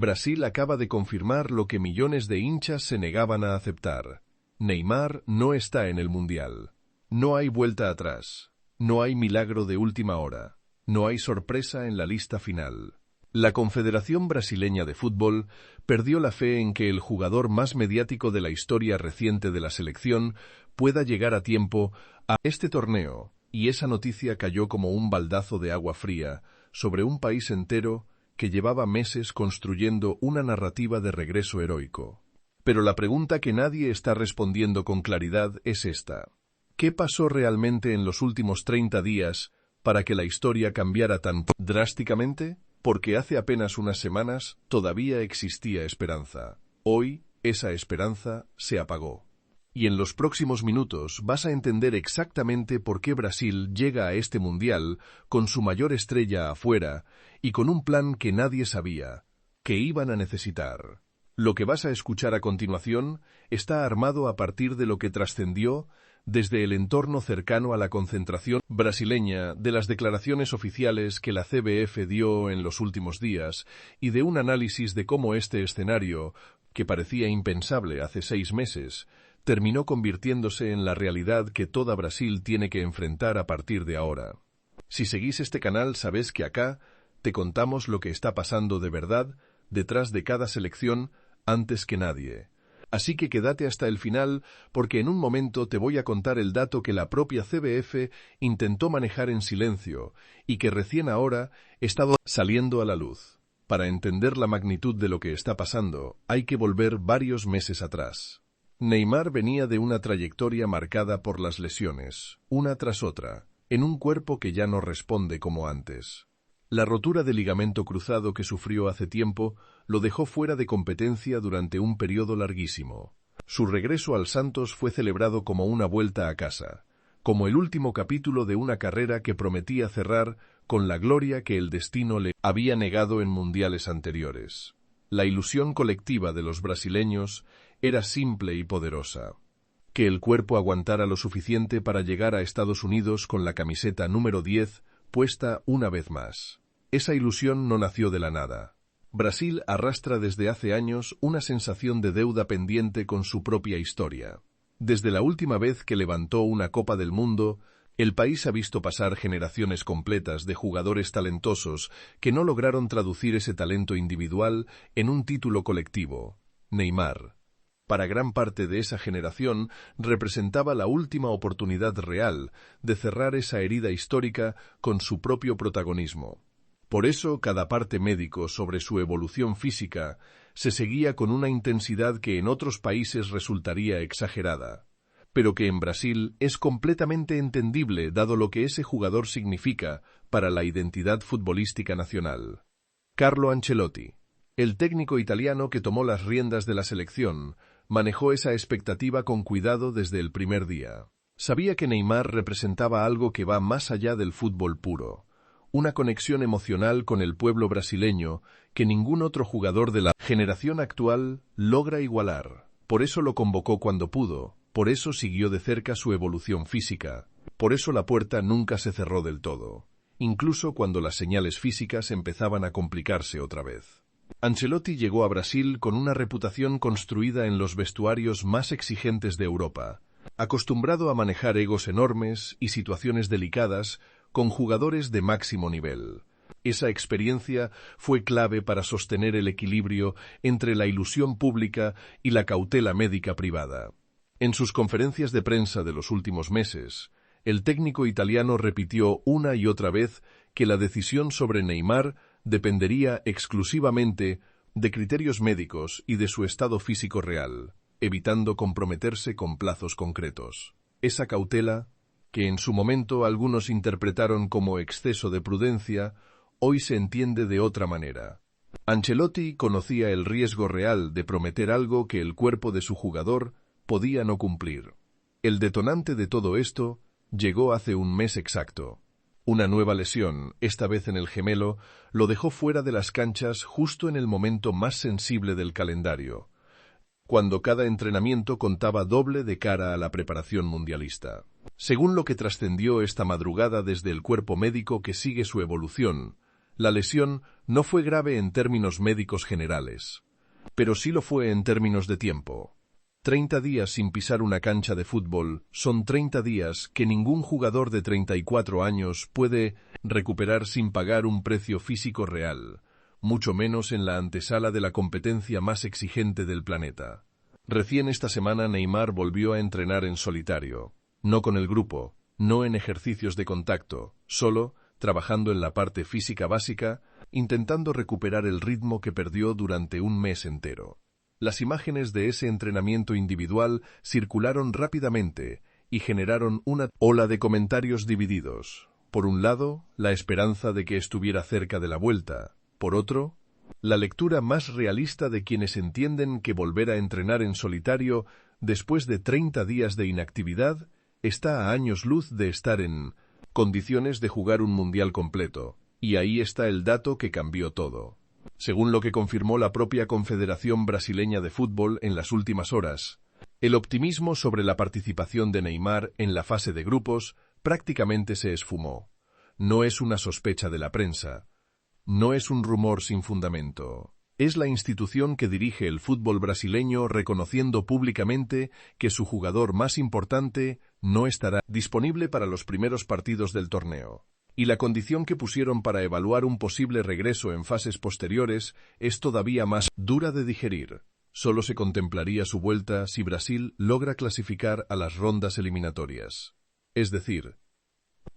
Brasil acaba de confirmar lo que millones de hinchas se negaban a aceptar. Neymar no está en el Mundial. No hay vuelta atrás. No hay milagro de última hora. No hay sorpresa en la lista final. La Confederación Brasileña de Fútbol perdió la fe en que el jugador más mediático de la historia reciente de la selección pueda llegar a tiempo a este torneo, y esa noticia cayó como un baldazo de agua fría sobre un país entero que llevaba meses construyendo una narrativa de regreso heroico. Pero la pregunta que nadie está respondiendo con claridad es esta: ¿qué pasó realmente en los últimos 30 días para que la historia cambiara tan drásticamente? Porque hace apenas unas semanas todavía existía esperanza. Hoy, esa esperanza se apagó. Y en los próximos minutos vas a entender exactamente por qué Brasil llega a este mundial con su mayor estrella afuera y con un plan que nadie sabía que iban a necesitar. Lo que vas a escuchar a continuación está armado a partir de lo que trascendió desde el entorno cercano a la concentración brasileña, de las declaraciones oficiales que la CBF dio en los últimos días y de un análisis de cómo este escenario, que parecía impensable hace 6 meses, terminó convirtiéndose en la realidad que toda Brasil tiene que enfrentar a partir de ahora. Si seguís este canal sabés que acá te contamos lo que está pasando de verdad detrás de cada selección antes que nadie. Así que quédate hasta el final porque en un momento te voy a contar el dato que la propia CBF intentó manejar en silencio y que recién ahora está saliendo a la luz. Para entender la magnitud de lo que está pasando, hay que volver varios meses atrás. Neymar venía de una trayectoria marcada por las lesiones, una tras otra, en un cuerpo que ya no responde como antes. La rotura de ligamento cruzado que sufrió hace tiempo lo dejó fuera de competencia durante un periodo larguísimo. Su regreso al Santos fue celebrado como una vuelta a casa, como el último capítulo de una carrera que prometía cerrar con la gloria que el destino le había negado en mundiales anteriores. La ilusión colectiva de los brasileños era simple y poderosa: que el cuerpo aguantara lo suficiente para llegar a Estados Unidos con la camiseta número 10 puesta una vez más. Esa ilusión no nació de la nada. Brasil arrastra desde hace años una sensación de deuda pendiente con su propia historia. Desde la última vez que levantó una Copa del Mundo, el país ha visto pasar generaciones completas de jugadores talentosos que no lograron traducir ese talento individual en un título colectivo. Neymar, para gran parte de esa generación, representaba la última oportunidad real de cerrar esa herida histórica con su propio protagonismo. Por eso, cada parte médico sobre su evolución física se seguía con una intensidad que en otros países resultaría exagerada, pero que en Brasil es completamente entendible dado lo que ese jugador significa para la identidad futbolística nacional. Carlo Ancelotti, el técnico italiano que tomó las riendas de la selección, manejó esa expectativa con cuidado desde el primer día. Sabía que Neymar representaba algo que va más allá del fútbol puro, una conexión emocional con el pueblo brasileño que ningún otro jugador de la generación actual logra igualar. Por eso lo convocó cuando pudo, por eso siguió de cerca su evolución física, por eso la puerta nunca se cerró del todo, incluso cuando las señales físicas empezaban a complicarse otra vez. Ancelotti llegó a Brasil con una reputación construida en los vestuarios más exigentes de Europa, acostumbrado a manejar egos enormes y situaciones delicadas con jugadores de máximo nivel. Esa experiencia fue clave para sostener el equilibrio entre la ilusión pública y la cautela médica privada. En sus conferencias de prensa de los últimos meses, el técnico italiano repitió una y otra vez que la decisión sobre Neymar dependería exclusivamente de criterios médicos y de su estado físico real, evitando comprometerse con plazos concretos. Esa cautela, que en su momento algunos interpretaron como exceso de prudencia, hoy se entiende de otra manera. Ancelotti conocía el riesgo real de prometer algo que el cuerpo de su jugador podía no cumplir. El detonante de todo esto llegó hace un mes exacto. Una nueva lesión, esta vez en el gemelo, lo dejó fuera de las canchas justo en el momento más sensible del calendario, cuando cada entrenamiento contaba doble de cara a la preparación mundialista. Según lo que trascendió esta madrugada desde el cuerpo médico que sigue su evolución, La lesión no fue grave en términos médicos generales, pero sí lo fue en términos de tiempo. 30 días sin pisar una cancha de fútbol son 30 días que ningún jugador de 34 años puede recuperar sin pagar un precio físico real, mucho menos en la antesala de la competencia más exigente del planeta. Recién esta semana Neymar volvió a entrenar en solitario, no con el grupo, no en ejercicios de contacto, solo, trabajando en la parte física básica, intentando recuperar el ritmo que perdió durante un mes entero. Las imágenes de ese entrenamiento individual circularon rápidamente y generaron una ola de comentarios divididos. Por un lado, la esperanza de que estuviera cerca de la vuelta. Por otro, la lectura más realista de quienes entienden que volver a entrenar en solitario después de 30 días de inactividad está a años luz de estar en condiciones de jugar un mundial completo. Y ahí está el dato que cambió todo. Según lo que confirmó la propia Confederación Brasileña de Fútbol en las últimas horas, el optimismo sobre la participación de Neymar en la fase de grupos prácticamente se esfumó. No es una sospecha de la prensa, no es un rumor sin fundamento. Es la institución que dirige el fútbol brasileño reconociendo públicamente que su jugador más importante no estará disponible para los primeros partidos del torneo. Y la condición que pusieron para evaluar un posible regreso en fases posteriores es todavía más dura de digerir. Solo se contemplaría su vuelta si Brasil logra clasificar a las rondas eliminatorias. Es decir,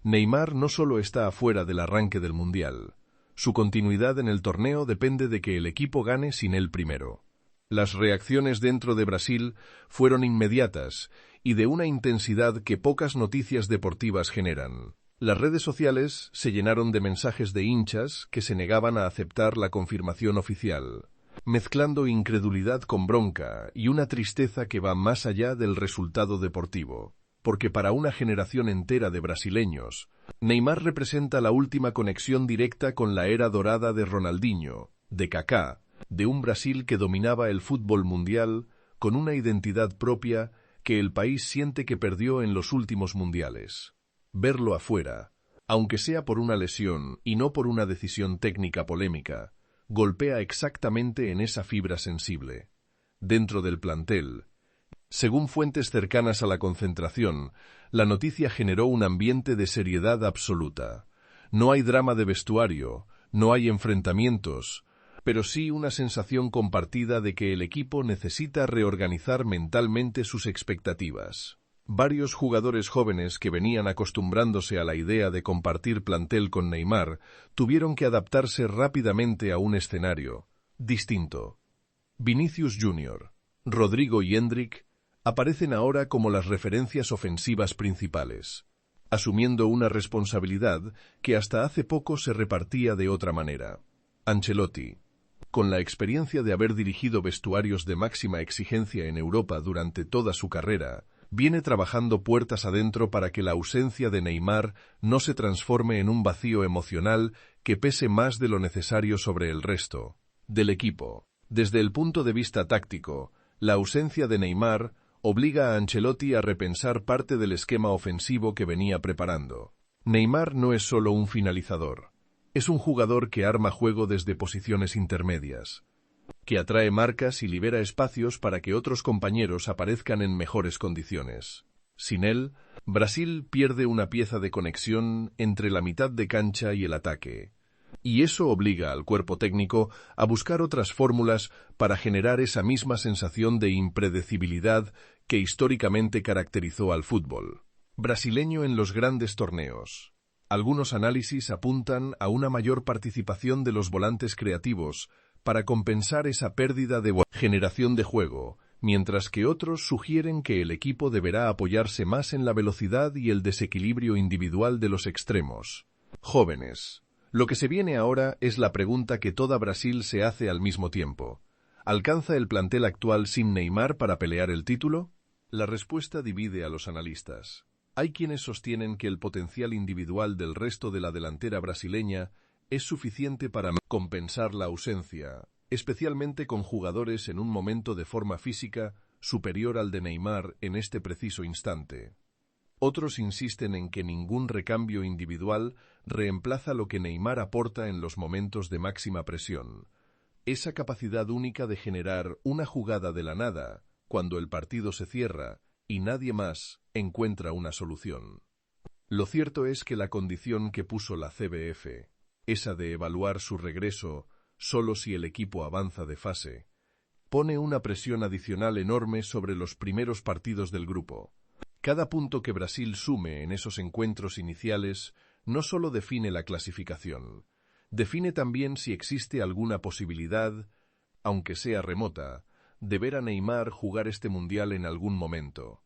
Neymar no solo está afuera del arranque del Mundial, su continuidad en el torneo depende de que el equipo gane sin él primero. Las reacciones dentro de Brasil fueron inmediatas y de una intensidad que pocas noticias deportivas generan. Las redes sociales se llenaron de mensajes de hinchas que se negaban a aceptar la confirmación oficial, mezclando incredulidad con bronca y una tristeza que va más allá del resultado deportivo, porque para una generación entera de brasileños, Neymar representa la última conexión directa con la era dorada de Ronaldinho, de Kaká, de un Brasil que dominaba el fútbol mundial con una identidad propia que el país siente que perdió en los últimos mundiales. Verlo afuera, aunque sea por una lesión y no por una decisión técnica polémica, golpea exactamente en esa fibra sensible. Dentro del plantel, según fuentes cercanas a la concentración, la noticia generó un ambiente de seriedad absoluta. No hay drama de vestuario, no hay enfrentamientos, pero sí una sensación compartida de que el equipo necesita reorganizar mentalmente sus expectativas. Varios jugadores jóvenes que venían acostumbrándose a la idea de compartir plantel con Neymar tuvieron que adaptarse rápidamente a un escenario distinto. Vinicius Jr., Rodrigo y Endrick aparecen ahora como las referencias ofensivas principales, asumiendo una responsabilidad que hasta hace poco se repartía de otra manera. Ancelotti, con la experiencia de haber dirigido vestuarios de máxima exigencia en Europa durante toda su carrera, viene trabajando puertas adentro para que la ausencia de Neymar no se transforme en un vacío emocional que pese más de lo necesario sobre el resto del equipo. Desde el punto de vista táctico, la ausencia de Neymar obliga a Ancelotti a repensar parte del esquema ofensivo que venía preparando. Neymar no es solo un finalizador, es un jugador que arma juego desde posiciones intermedias, que atrae marcas y libera espacios para que otros compañeros aparezcan en mejores condiciones. Sin él, Brasil pierde una pieza de conexión entre la mitad de cancha y el ataque, y eso obliga al cuerpo técnico a buscar otras fórmulas para generar esa misma sensación de impredecibilidad que históricamente caracterizó al fútbol brasileño en los grandes torneos. Algunos análisis apuntan a una mayor participación de los volantes creativos para compensar esa pérdida de generación de juego, mientras que otros sugieren que el equipo deberá apoyarse más en la velocidad y el desequilibrio individual de los extremos jóvenes. Lo que se viene ahora es la pregunta que toda Brasil se hace al mismo tiempo. ¿Alcanza el plantel actual sin Neymar para pelear el título? La respuesta divide a los analistas. Hay quienes sostienen que el potencial individual del resto de la delantera brasileña es suficiente para compensar la ausencia, especialmente con jugadores en un momento de forma física superior al de Neymar en este preciso instante. Otros insisten en que ningún recambio individual reemplaza lo que Neymar aporta en los momentos de máxima presión. Esa capacidad única de generar una jugada de la nada, cuando el partido se cierra y nadie más encuentra una solución. Lo cierto es que la condición que puso la CBF, esa de evaluar su regreso solo si el equipo avanza de fase, pone una presión adicional enorme sobre los primeros partidos del grupo. Cada punto que Brasil sume en esos encuentros iniciales no solo define la clasificación, define también si existe alguna posibilidad, aunque sea remota, de ver a Neymar jugar este mundial en algún momento.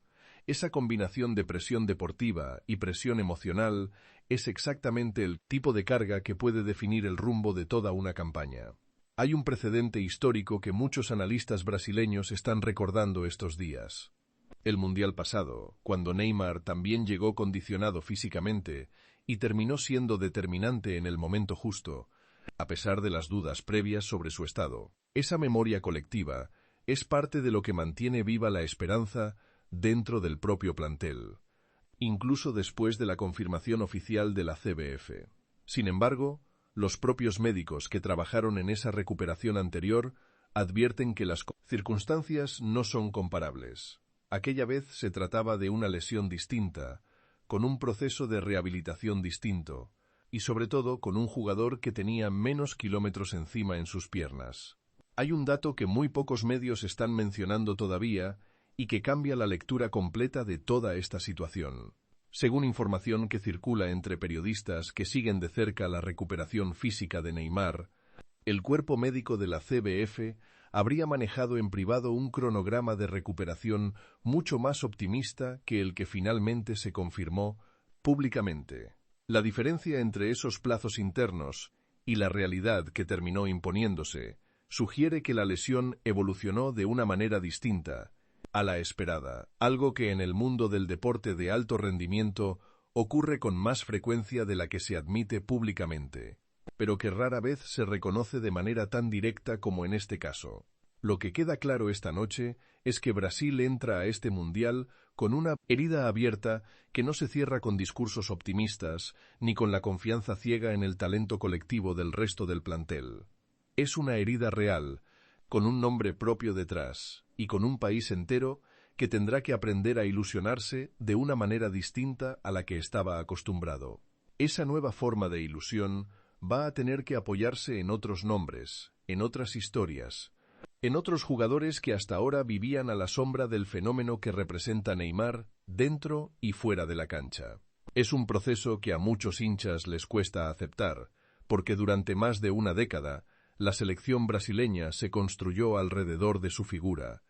Esa combinación de presión deportiva y presión emocional es exactamente el tipo de carga que puede definir el rumbo de toda una campaña. Hay un precedente histórico que muchos analistas brasileños están recordando estos días. El mundial pasado, cuando Neymar también llegó condicionado físicamente y terminó siendo determinante en el momento justo, a pesar de las dudas previas sobre su estado. Esa memoria colectiva es parte de lo que mantiene viva la esperanza dentro del propio plantel, incluso después de la confirmación oficial de la CBF. Sin embargo, los propios médicos que trabajaron en esa recuperación anterior advierten que las circunstancias no son comparables. Aquella vez se trataba de una lesión distinta, con un proceso de rehabilitación distinto, y sobre todo con un jugador que tenía menos kilómetros encima en sus piernas. Hay un dato que muy pocos medios están mencionando todavía y que cambia la lectura completa de toda esta situación. Según información que circula entre periodistas que siguen de cerca la recuperación física de Neymar, el cuerpo médico de la CBF habría manejado en privado un cronograma de recuperación mucho más optimista que el que finalmente se confirmó públicamente. La diferencia entre esos plazos internos y la realidad que terminó imponiéndose sugiere que la lesión evolucionó de una manera distinta a la esperada, algo que en el mundo del deporte de alto rendimiento ocurre con más frecuencia de la que se admite públicamente, pero que rara vez se reconoce de manera tan directa como en este caso. Lo que queda claro esta noche es que Brasil entra a este mundial con una herida abierta que no se cierra con discursos optimistas ni con la confianza ciega en el talento colectivo del resto del plantel. Es una herida real, con un nombre propio detrás, y con un país entero que tendrá que aprender a ilusionarse de una manera distinta a la que estaba acostumbrado. Esa nueva forma de ilusión va a tener que apoyarse en otros nombres, en otras historias, en otros jugadores que hasta ahora vivían a la sombra del fenómeno que representa Neymar dentro y fuera de la cancha. Es un proceso que a muchos hinchas les cuesta aceptar, porque durante más de una década la selección brasileña se construyó alrededor de su figura,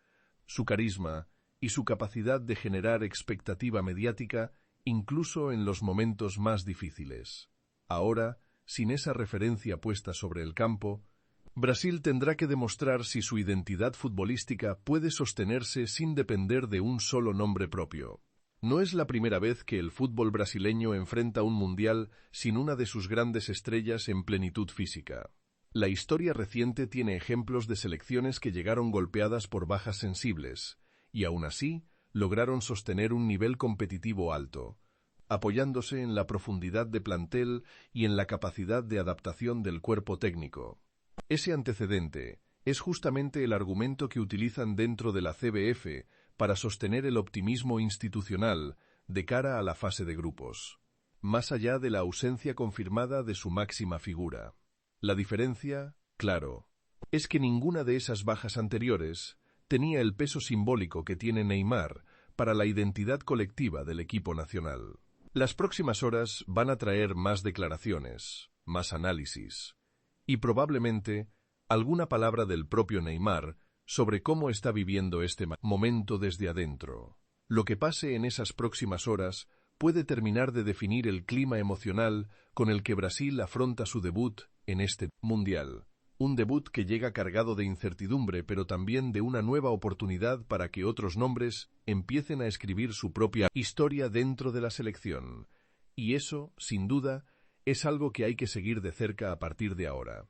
su carisma y su capacidad de generar expectativa mediática incluso en los momentos más difíciles. Ahora, sin esa referencia puesta sobre el campo, Brasil tendrá que demostrar si su identidad futbolística puede sostenerse sin depender de un solo nombre propio. No es la primera vez que el fútbol brasileño enfrenta un mundial sin una de sus grandes estrellas en plenitud física. La historia reciente tiene ejemplos de selecciones que llegaron golpeadas por bajas sensibles, y aún así lograron sostener un nivel competitivo alto, apoyándose en la profundidad de plantel y en la capacidad de adaptación del cuerpo técnico. Ese antecedente es justamente el argumento que utilizan dentro de la CBF para sostener el optimismo institucional de cara a la fase de grupos, más allá de la ausencia confirmada de su máxima figura. La diferencia, claro, es que ninguna de esas bajas anteriores tenía el peso simbólico que tiene Neymar para la identidad colectiva del equipo nacional. Las próximas horas van a traer más declaraciones, más análisis, y probablemente alguna palabra del propio Neymar sobre cómo está viviendo este momento desde adentro. Lo que pase en esas próximas horas puede terminar de definir el clima emocional con el que Brasil afronta su debut en este mundial. Un debut que llega cargado de incertidumbre, pero también de una nueva oportunidad para que otros nombres empiecen a escribir su propia historia dentro de la selección. Y eso, sin duda, es algo que hay que seguir de cerca a partir de ahora.